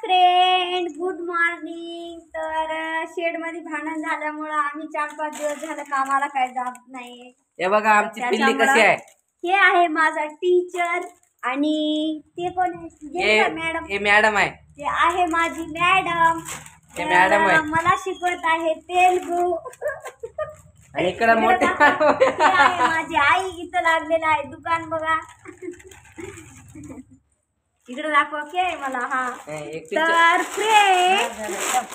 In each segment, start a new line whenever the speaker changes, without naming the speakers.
Friend, good morning. तर shade मध्ये भांडण झाल्यामुळं आम्ही 4-5 दिवस झालं कामाला काय जात नाही.
हे बघा आमची पिल्ली कशी आहे.
हे आहे माझा टीचर आणि ते कोण आहे? मॅडम.
हे मॅडम आहे.
ते आहे माझी मॅडम.
हे मॅडम आहे.
मला शिकवत आहे तेलगू.
आणि इकडे मोठे
आहे माझी आई. इथं लागलेलं आहे दुकान बघा. इकडे दाखवा की मला. हा तर फ्रेंड,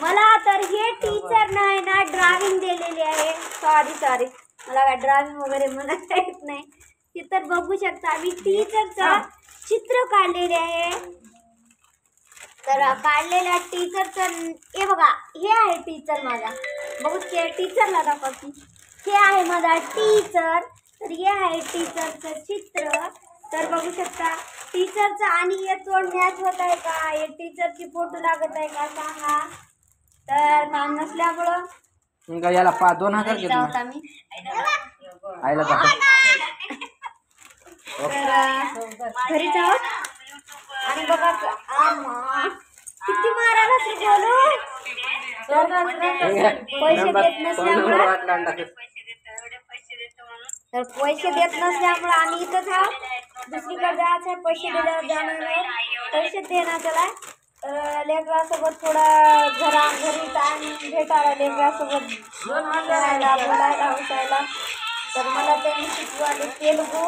मला तर हे टीचर नाही ना ड्राइंग दिलेली आहे. सॉरी मला काय ड्राइंग वगैरे मला येत नाही. ते तर बघू शकता मी टीचरचं चित्र काढलेले आहे. तर काढलेल्या टीचरचं हे बघा, हे आहे टीचर माझा. बघू टीचरला दाखवा की हे आहे माझा टीचर. तर हे आहे टीचरचं चित्र. तर बघू शकता टीचरचं आणि हे तोड मॅच होत आहे का, हे टीचरची फोटो लागत आहे का सांगा. तर काम नसल्यामुळं
याला 2000 घेतला
होता मी.
आईला
घरी जाऊ आणि बघा किती मारायला ते बोलू. पैसे देत नसल्यामुळं तर पैसे देत नसल्यामुळे आम्ही इथंच आहोत. दुसरीकडे जायचं आहे. पैसे दिल्यावर जाणार नाही. पैसे देणार त्याला. तर लेकरासोबत थोडं घरी टाइम भेटायला लेकरासोबत खेळायला बोलायला हसायला. तर मला त्यांनी शिकवाले तेलगू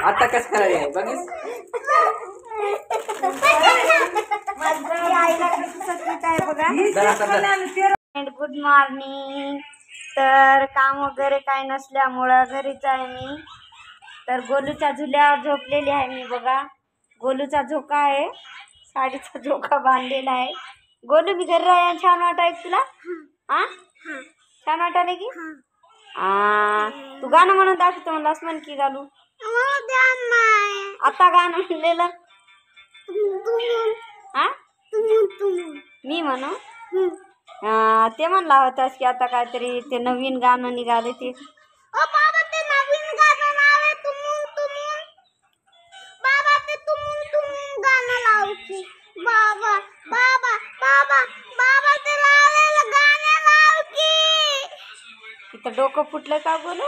आता कस करायला बघीस.
Good morning. तर काम वगैरे काय नसल्यामुळं घरीच आहे मी. तर गोलूच्या झुल्यावर झोपलेली आहे मी बघा. गोलूचा झोका आहे. साडीचा झोका बांधलेला आहे. गोलू मी घरी राहा छान वाटायचं तुला. हा छान वाटायला की. तू गाणं म्हणून दाखवतो म्हणलास म्हण की घालू. आता गाणं म्हणलेलं हा मी म्हणू. ते म्हणला होतास की आता काहीतरी ते नवीन गाणं निघाले ते. इथं डोकं फुटलं का बोलू.